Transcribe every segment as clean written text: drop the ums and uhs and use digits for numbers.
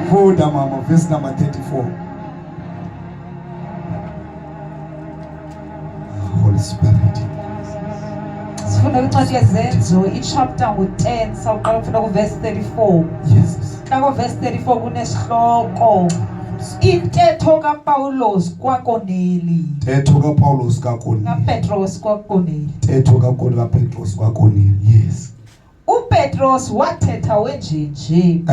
Phoda mama, verse number 34. Holy Spirit. Sifuna incwadi yezenzo ichapter ngu-10 sawuqala ukufika kuverse 34. Yes. Lapho verse 34 kunesihloko intetho kaPawulos kwaKoneli. Intetho kaPawulos kwaKoneli. kaPetros kwaKoneli. Intetho kaPetros kwaKoneli. Yes. uPetros wathetha wenjenje.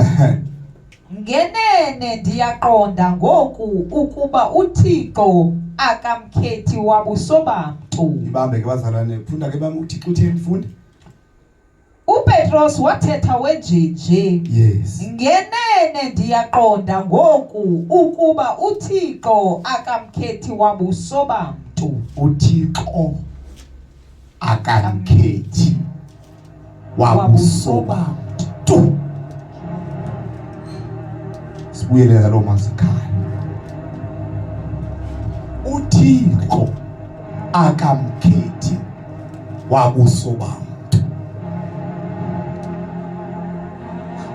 Ngenene ndiyaqonda ngoku ukuba uThixo akamkhethi wabuso bantu. Ibambe ke bazalwane, funda ke bami uThixo uthini mfundi? uPetros wathetha wenjenje. Yes. Ngenene ndiyaqonda ngoku ukuba uThixo akamkhethi wabuso bantu. uThixo akamkhethi wabuso bantu. Sibuyele ngalo mazikhaya. uThixo akamkhethi wabuso bantu.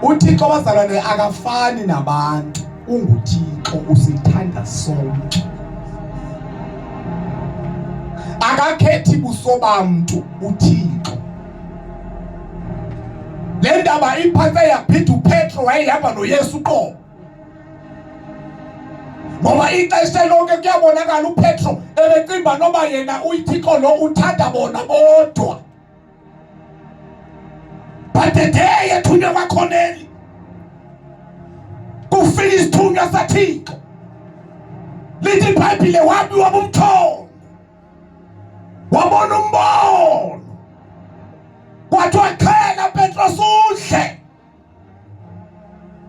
uThixo bazalwane akafani nabantu. UnguThixo, usithanda sonke. Akakhethi buso bantu uThixo. Le ndaba iphathe yaphithi uPetro wayehamba noYesu qobo. Ngoba ixesha lonke kuyabonakala uPetro ebecimba noma yena uThixo lo uthanda bona bodwa. But the day ethunywa kwaKoneli kufika isithunywa saThixo. Lithi iBhayibhile wabiwa bumthongo. Wabona umbono. Kwathiwa qhela Petros udle.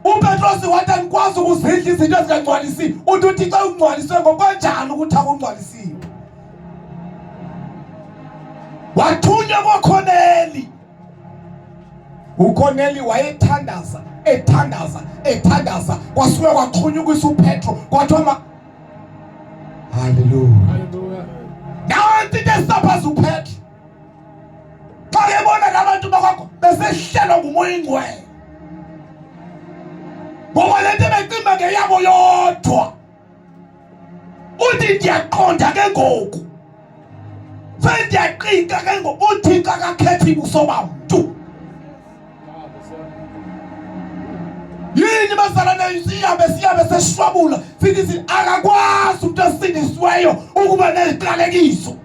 uPetros wathi angikwazi ukuzidla izinto ezingangcwalisiwe. Uthi uThixo ungcwaliswe ngokwanjani ukuthi akungcwalisiwe? Wathunywa kwaKoneli. uKoneli wayethandaza kwasuka kwaxhunyukisa uPetro kwathiwa Hallelujah. Nanti desaphaza uPetro. Xa ebona labantu bakwakho besehlelwa ngumoya ingcwele. Ngoba lento becimba ngeyabo yodwa. Uthi ndiyaqonda ke ngoku. Sendiyaqika ke ngoku uThixo akakhethi buso bantu. Yini bazalwane siyabe seshwabula sithi akakwazi umuntu osindisiweyo ukuba neziqalekiso.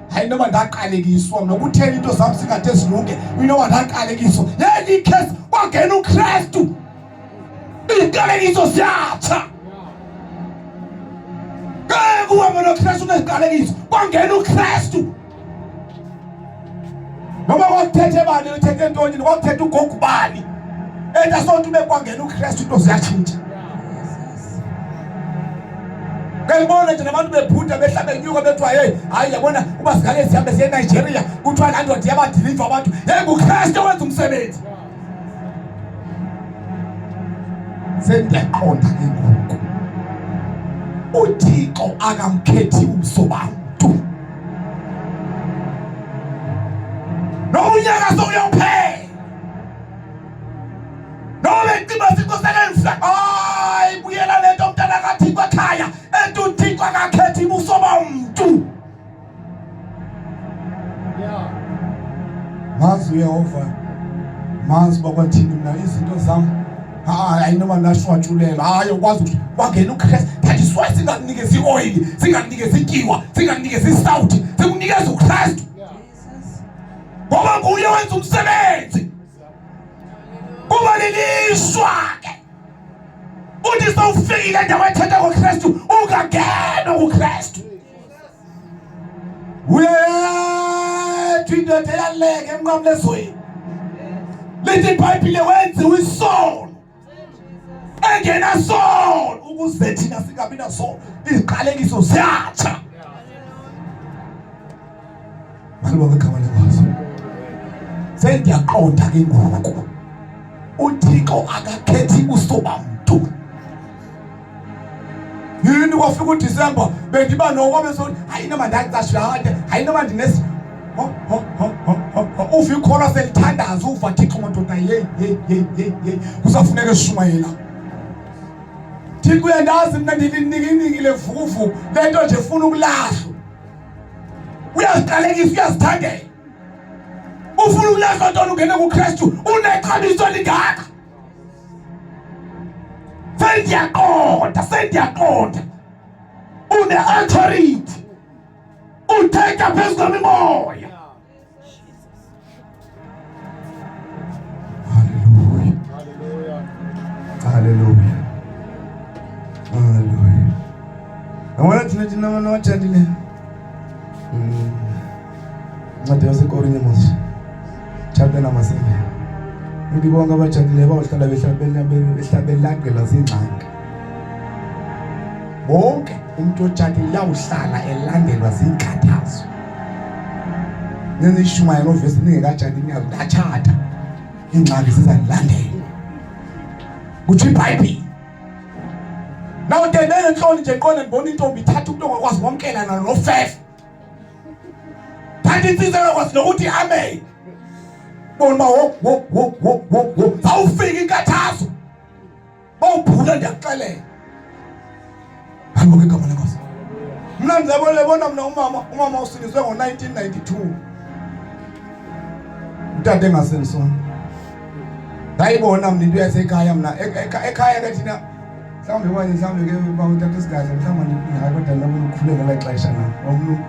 Hayi noma ndaqalekiswa nokuthela into zami sikade zilunge inoma ndaqalekiswa yeli case kwangena uKristu iziqalekiso ziyatha. Kuhamba noKristu neziqalekiso kwangena uKristu. Noma kwakuthethe bani uthethe ntoni kwakuthethe ugogubani entasonto bekwangena uKristu into ziyatshintsha. Ngibona nje nabantu bebhuda behlaba enyuka bethiwa hey hayi yabona uba sigale sihambe siye eNigeria kuthiwa la ndoda yabadiliva abantu hey nguKristu owenza umsebenzi. Sendiyaqonda ke ngoku uThixo akamkhethi ubuso bantu. Unyaka sokuyophela. Noma icimba sikhoselenza. Hayi buyela lento mntana kaThixo ekhaya. Ethi uThixo akakhethi ubuso bantu. Yeah. Mazi uYehova. Mazi bakwathini mina izinto zami. Hayi noma nashwatshulela. Hayi ukwazi ukuthi kwangena uKristu. Thathi swayi singakunikeza ioil, singakunikeza ityiwa, singakunikeza isawuthi, sikunikeza uKristu. Ngoba nguye wenza umsebenzi. Kuba lilishwa ke. Uthi sawufikile ndawo ethetha ngoKristu ungangena kuKristu. Uyethu indoda eyaleke emnqamlezweni. Lithi iBhayibhile wenziwe isono. Engena sono ukuze thina singabi nasono. Iziqalekiso ziyatsha. Malibonke igama lenkosi. Sendiyaqonda ke ngoku uThixo akakhethi ubuso bantu. Yini kwafika uDisemba bendiba nokwabe so hayi noma ndacashade hayi noma ndinesi uva ikhona selithandaza uva Thixo madoda hey kusafuneka eshumayela Thixo uyandazi mina ndilinikile vuvu lento nje ufuna ukulahlwa uyaziqalekisa uyazithandela ufuna ukulahlwa ntoni ungene kuKristu unexabiso lingaka sendiyaqonda une-authority uthetha phezu kwemimoya. Hallelujah. Awona thina nawathandile ncwadi yaseKorinte mos chapter number 7 ndibonga abathandile bahlala behlabelagela zingxaki bonke umuntu otshadile uyawuhlala elandelwa zinkathazo neshumayela novesi ningekatshadi niyazi ndachata ingxaki zizanilandela kuthi iBhayibheli naw ndebele enhloni nje qona ndibona intombi ithatha umuntu ongakwazi ukwamkela nofefe kanti insizwa yakwazi nokuthi amen bona wo zawufika inkathazo bawubhula ndiyakuxelela hayibo igama lenkosi mina ndizabona mina umama usiliswe ngo1992 utata engasensona ndayibona mina into yasekhaya mina ekhaya ke thina mhlawumbe ke bawutata isigaza mhlawumbe hayi kodwa nabona ukukhuleka ngexesha na omnu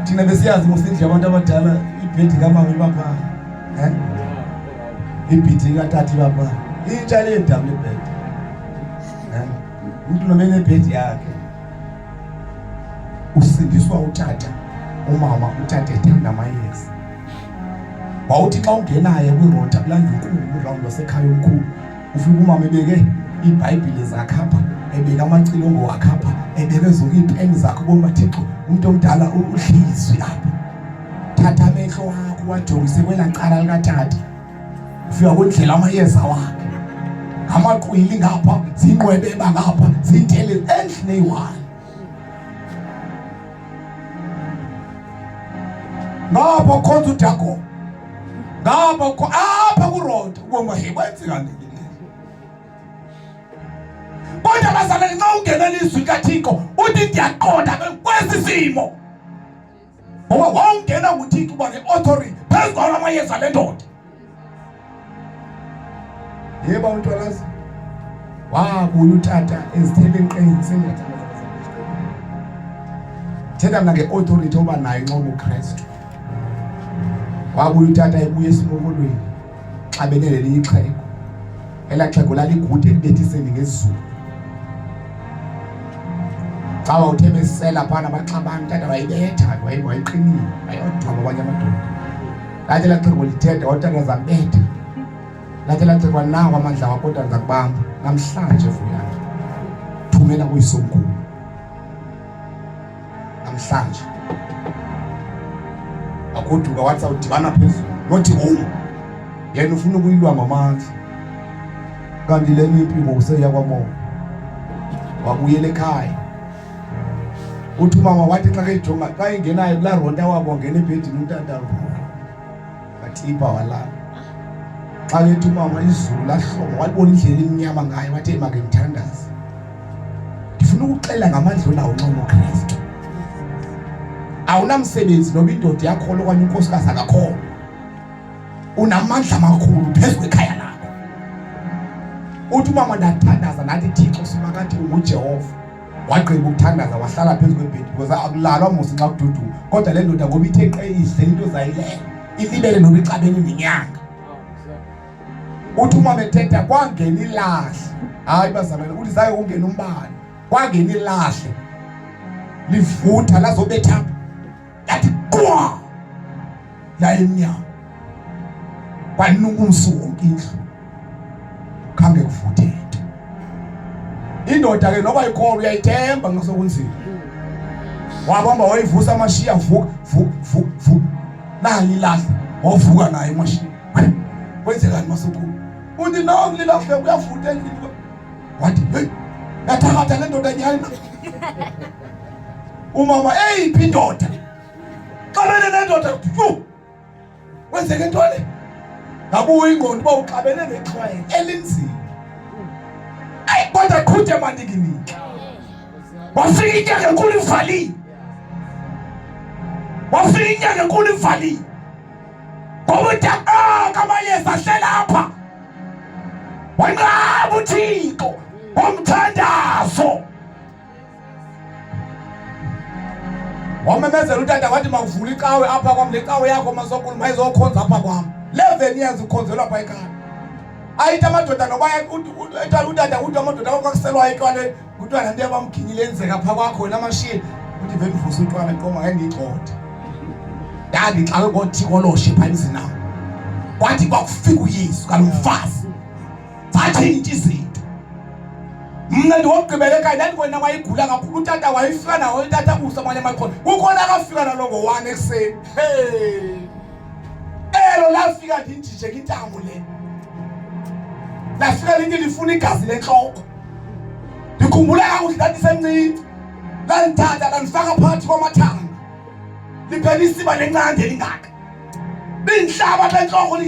thina besiyazi mosindle abantu abadala ibhedi kamama ibapha ibhedi katata ibapha itshale edabule ibhedi umuntu nomene ibhedi yakhe usindiswa utata umama utata ethanda amayezi wawuthi xa ungenayo kwirota kulanda inkulu round wasekhaya omkhulu ufika umama ebeke iBhayibheli zakhapha ebeka amacilongo wakhapha ebeke zonke ipeni zakho bomba Thixo umuntu omdala uhlizwi apha thatha amehlo wakho wajongise kwelaqala likatata ufika kwendlela amayeza wakhe amaqwili ngapha zinqwebeba ngapha zintele endlini eyi-1 ngapha khonza uDago ngapha apha kuroda uboma kwenzeka nini kodwa bazalwane nxa ungena ilizwi kaThixo uthi ndiyaqonda kwesi simo ngoba wawungena kuThixo uba ne-authority phezu kwamayeza le ndoda yeba untwalazi wabuya utata ezithele enqeni thetha mna nge-authority oba nayo nxa uKristu wabuya utata ebuya esimokolweni xa benelele ixhego elaa xhego laligude libethiseni ngezulu xa wawuthe besela phana baxabana utata wayibetha wayiqinile wayodwa kwabanye amadoda lathi elaa xhego lithetha watata zabetha lathi elaa xhego nawo amandla wakho kodwa ndiza kubamba namhlanje vuyana thumela kuyisomkhulu namhlanje akoduka wathi awudibana phezulu nothi yena ufuna ukuyilwa ngamandla kanti le miphi ngokuseya kwamoya wabuyela ekhaya uthi umama wathi xa kejonga xa ingenayo kulaa ronta wabo wangena ebhedini utata wathipha walala xa lethi umama izulu lahloma walibona indlela imnyama ngayo wathi make ngithandaza ndifuna ukuxela ngamandla onawo nxa uKristu awunamsebenzi noba indoda yakholwa okanye unkosikazi akakholwa unamandla amakhulu phezu kwekhaya lakho uthi umama ndathandaza nathi Thixo simakathi unguJehova wagqiba ukuthandaza wahlala phezu kwebhedi because akulalwa musi nxa kududuma kodwa le ndoda ngoba ithe qe idlela into zayileyo ilibele noba ixabene nenyanga uthi umama ethetha kwangena ilahle hayi bazalwane uthi zaye ungena umbane kwangena ilahle livutha lazobetha yathi qwa la emnyama kwanuka umsuku wonke indlu khange kuvuthe indoda ke noba ikholwa uyayithemba ngasokunzima wabamba wayivusa amashiya vuka nali ilahle wavuka naye amashiya kwenzekani masukulu uthi nawo lilahle kuyavutha endlini wathi hey yathakatha le ndoda nyana umama eyiphi indoda Xabene nendoda wenzeke ntoni? Ngabuya ingqondo uba uxabene nexhwele elinzima. Ayi kodwa qhuthe mandikiniki. Wafika inyanga enkulu ivali. Wafika inyanga enkulu ivali. Ngoba kamayeza ahlela apha. Wanqaba uThixo womthandazo. Wamemezela utata wathi makuvula icawe apha kwam, le cawe yakho masokulu mayizokhonza apha kwam. 11 years ukhonzelwa apha ekhaya. Ayithi amadoda noba utata uthi amadoda akwakuselwa ekwale kuthiwa nto yabamginyile enzeka apha kwakho wena mashini uthi vele uvusa utywala qoma ngengixothe. Ndandixake ngothiko loshe pha emzini nam. Kwathi kwakufika uYesu kalumfazi zatshintsha izinto. Mna ndiwogqibela ekhaya ndandibona wayigula kakhulu. Utata wayefika nawo utata busa amanye amakhona. Kukhona akafika nalo ngo-1 ekuseni. Elo lafika ndinjije kintambo le. Lafika linye lifuna igazi lenhloko. Ndikhumbula kakuhle ndandisemncinci. Lanthatha landifaka phakathi kwamathanga. Liphela isiba lencane elingaka. Linhlaba lenhloko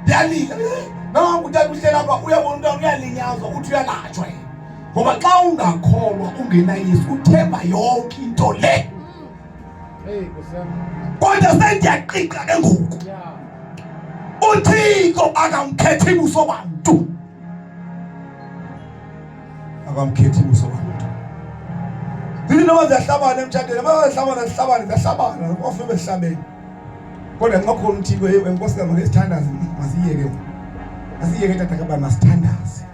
ndiyalila. Noma utata uhlela apha uyabona ukuthi uyalinyazwa uthi uyalatshwa. Ngoba xa ungakholwa ungena Yesu uthemba yonke into le. Kodwa sendiyaqiqa ke ngoku. uThixo akamkhethi ubuso bantu. Akamkhethi ubuso bantu. Zini noma ziyahlabana emtshadweni, bayahlabana ofike behlabene. Kodwa nxa khona uThixo enkosi kama ngesithandazi masiyeke. Asiyeke tata kaba masithandazi.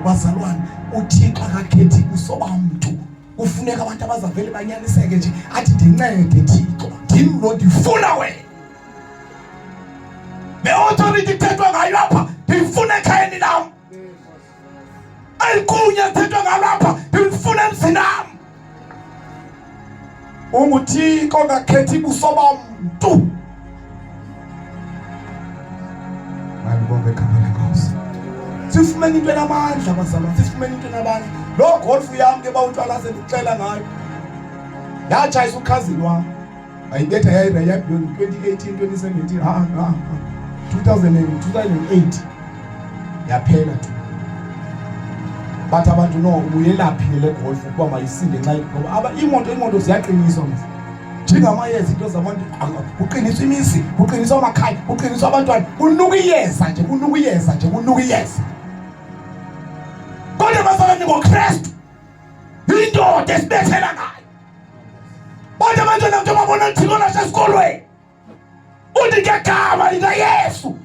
Bazalwane, uThixo akakhethi ubuso bantu. Kufuneka abantu abazavele banyaniseke nje athi ndincede Thixo, ndim lo ndifuna wena. Le authority thethwa ngayo apha ndifuna ekhayeni lam. Ayikunya thethwa ngayo apha ndifuna emzini nam. UThixo akakhethi ubuso bantu. Ngibonge igama lenkosi. Sifumene into enamandla bazalwane, sifumene into enamandla. Lo golf yami ke bawutshwala sendixela ngayo. Yatshayisa ukhazini wami. Ayibetha yayiraya 2018 2017 2008 yaphela tu. Bathi abantu no ubuyelaphi le golf kuba mayisinde nxa ngoba imoto ziyaqiniswa manje. Njengamayeza into zabantu uqiniswa imisi, uqiniswa amakhaya, uqiniswa abantwana, unuka iyeza nje, unuka iyeza nje, unuka iyeza. Kodwa bazalwane ngoKristu indoda esibethela ngayo. Kodwa abantwana nje babona uThixo nasesikolweni. Uthi ngegama lika Yesu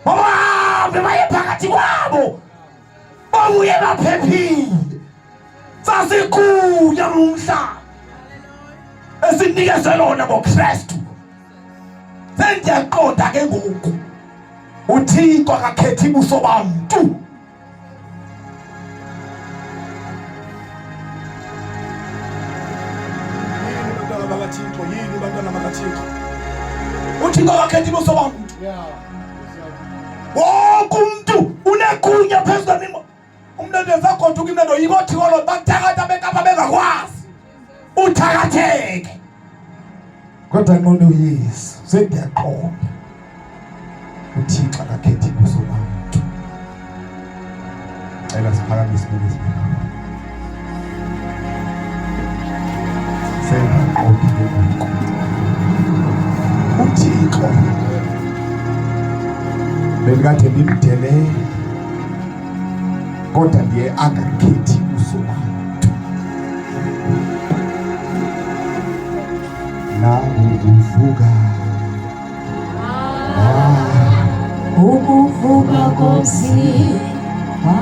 bahambe baye phakathi kwabo babuye baphephile. Sasikuya umhlaba esinikeze lona ngoKristu. Sendiyaqonda ke ngoku uThixo akakhethi ubuso bantu. Yini bantwana bakaThixo uThixo akakhethi ubuso bantu. Wonke umuntu unegunya phezu kwemimo. Umntwana ezakhonza ukimendo yikothiko lo bathakatha bekapha bengakwazi. Uthakatheke. Kodwa ngqondo uYesu sendiyaqonda uThixo akakhethi ubuso bantu. Cela siphakamise isibili. uThixo bekade ndimdelele kodwa ndiye akakhethi ubuso bantu. Ukuvuka komzimba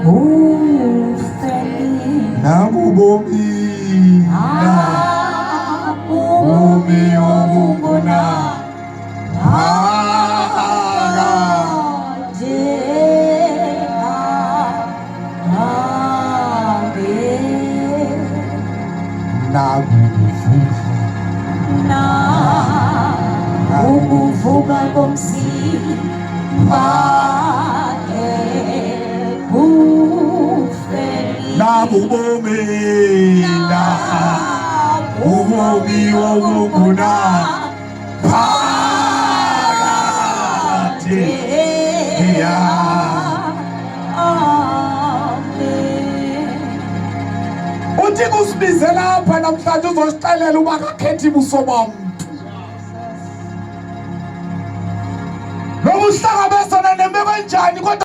ufeli nakubomi obungona ukuvuka komzimba ufeli ubomi ubomi obunguna phakathi ya. Uthi kusibizela lapha namhlanje uzosixelela uba akakhethi buso bam. Lo buhlangabezana nemeko enjani kodwa